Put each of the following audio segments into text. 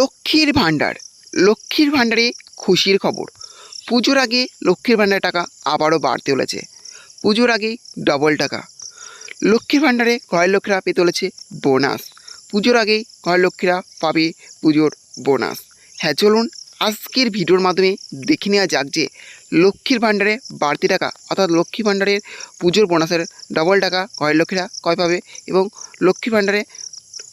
লক্ষ্মীর ভাণ্ডার। লক্ষ্মীর ভাণ্ডারে খুশির খবর। পুজোর আগে লক্ষ্মীর ভাণ্ডারের টাকা আবারও বাড়তে চলেছে। পুজোর আগেই ডবল টাকা। লক্ষ্মীর ভাণ্ডারে ঘরের লক্ষ্মীরা পেতে চলেছে বোনাস। পুজোর আগেই ঘরের লক্ষ্মীরা পাবে পুজোর বোনাস। হ্যাঁ, চলুন আজকের ভিডিওর মাধ্যমে দেখে নেওয়া যাক যে লক্ষ্মীর ভাণ্ডারে বাড়তি টাকা অর্থাৎ লক্ষ্মী ভাণ্ডারের পুজোর বোনাসের ডবল টাকা ঘরের লক্ষ্মীরা কয় পাবে এবং লক্ষ্মী ভাণ্ডারে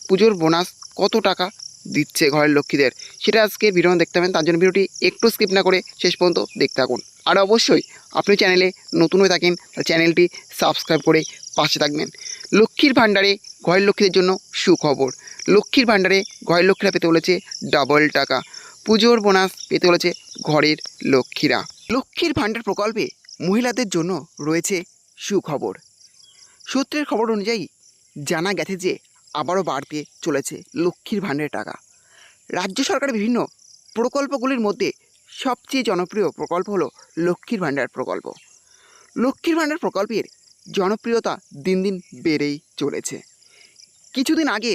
পুজোর বোনাস কত টাকা দিচ্ছে ঘরের লক্ষ্মীদের, সেটা আজকে ভিডিও দেখতে পাবেন। তার জন্য ভিডিওটি একটু স্কিপ না করে শেষ পর্যন্ত দেখতে থাকুন। আর অবশ্যই আপনি চ্যানেলে নতুন হয়ে থাকেন চ্যানেলটি সাবস্ক্রাইব করে পাশে থাকবেন। লক্ষ্মীর ভাণ্ডারে ঘরের লক্ষ্মীদের জন্য সুখবর। লক্ষ্মীর ভাণ্ডারে ঘরের লক্ষ্মীরা পেতে বলেছে ডাবল টাকা। পুজোর বোনাস পেতে বলেছে ঘরের লক্ষ্মীরা। লক্ষ্মীর ভাণ্ডার প্রকল্পে মহিলাদের জন্য রয়েছে সুখবর। সূত্রের খবর অনুযায়ী জানা গেছে যে আবারও বাড়তে চলেছে লক্ষ্মীর ভাণ্ডারের টাকা। রাজ্য সরকারের বিভিন্ন প্রকল্পগুলির মধ্যে সবচেয়ে জনপ্রিয় প্রকল্প হলো লক্ষ্মীর ভাণ্ডার প্রকল্প। লক্ষ্মীর ভাণ্ডার প্রকল্পের জনপ্রিয়তা দিন দিন বেড়েই চলেছে। কিছুদিন আগে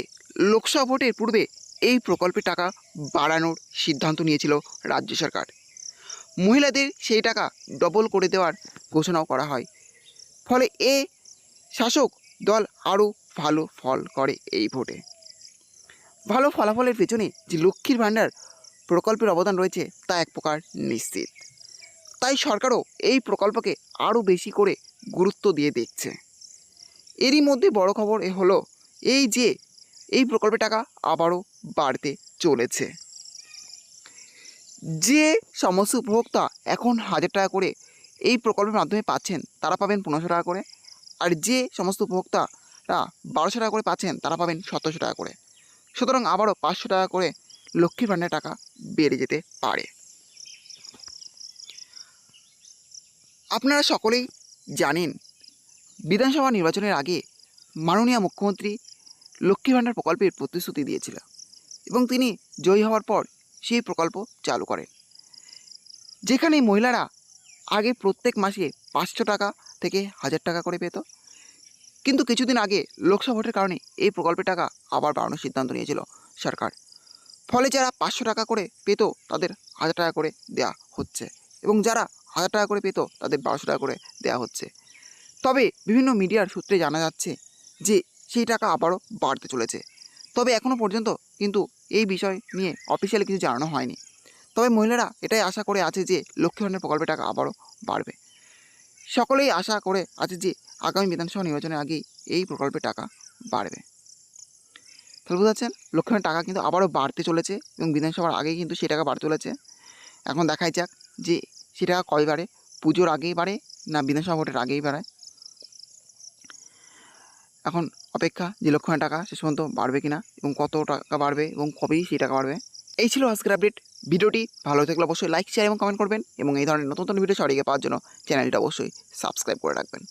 লোকসভা ভোটের পূর্বে এই প্রকল্পের টাকা বাড়ানোর সিদ্ধান্ত নিয়েছিল রাজ্য সরকার। মহিলাদের সেই টাকা ডবল করে দেওয়ার ঘোষণাও করা হয়। ফলে শাসক দল আরও ভালো ফল করে এই ভোটে। ভালো ফলাফলের পেছনে যে লক্ষ্মীর ভাণ্ডার প্রকল্পের অবদান রয়েছে তা এক প্রকার নিশ্চিত। তাই সরকারও এই প্রকল্পকে আরও বেশি করে গুরুত্ব দিয়ে দেখছে। এরই মধ্যে বড় খবর হলো যে এই প্রকল্পের টাকা আবারও বাড়তে চলেছে। যে সমস্ত উপভোক্তা এখন 1000 টাকা করে এই প্রকল্পের মাধ্যমে পাচ্ছেন তারা পাবেন 1500 টাকা করে, আর যে সমস্ত উপভোক্তারা 1200 টাকা করে পাচ্ছেন তারা পাবেন 1700 টাকা করে। সুতরাং আবারও 500 টাকা করে লক্ষ্মীর ভাণ্ডারের টাকা বেড়ে যেতে পারে। আপনারা সকলেই জানেন বিধানসভা নির্বাচনের আগে মাননীয় মুখ্যমন্ত্রী লক্ষ্মীর ভাণ্ডার প্রকল্পের প্রতিশ্রুতি দিয়েছিল এবং তিনি জয়ী হওয়ার পর সেই প্রকল্প চালু করেন, যেখানে মহিলারা আগে প্রত্যেক মাসে 500 টাকা থেকে 1000 টাকা করে পেত। কিন্তু কিছুদিন আগে লোকসভা ভোটের কারণে এই প্রকল্পের টাকা আবার বাড়ানোর সিদ্ধান্ত নিয়েছিল সরকার। ফলে যারা 500 টাকা করে পেত তাদের 1000 টাকা করে দেওয়া হচ্ছে এবং যারা 1000 টাকা করে পেত তাদের 1200 টাকা করে দেওয়া হচ্ছে। তবে বিভিন্ন মিডিয়ার সূত্রে জানা যাচ্ছে যে সেই টাকা আবারও বাড়তে চলেছে। তবে এখনও পর্যন্ত কিন্তু এই বিষয় নিয়ে অফিসিয়ালি কিছু জানানো হয়নি। তবে মহিলারা এটাই আশা করে আছে যে লক্ষ্মী ভাণ্ডার প্রকল্পের টাকা আবারও বাড়বে। সকলেই আশা করে আছে যে আগামী বিধানসভা নির্বাচনের আগেই এই প্রকল্পের টাকা বাড়বে। তাহলে বুঝতে পারছেন লক্ষ্মী ভাণ্ডার টাকা কিন্তু আবারও বাড়তে চলেছে এবং বিধানসভার আগেই কিন্তু সেই টাকা বাড়তে চলেছে। এখন দেখাই যাক যে সেই টাকা কবে বাড়ে, পুজোর আগেই বাড়ে না বিধানসভা ভোটের আগেই বাড়ায়। এখন অপেক্ষা যে লক্ষ্মী ভাণ্ডার টাকা শেষ পর্যন্ত বাড়বে কিনা এবং কত টাকা বাড়বে এবং কবেই সেই টাকা বাড়বে। এই ছিল আজকের আপডেট। ভিডিওটি ভালো থাকলে অবশ্যই লাইক, শেয়ার এবং কমেন্ট করবেন এবং এই ধরনের নতুন নতুন ভিডিও সরিয়ে পাওয়ার জন্য চ্যানেলটা অবশ্যই সাবস্ক্রাইব করে রাখবেন।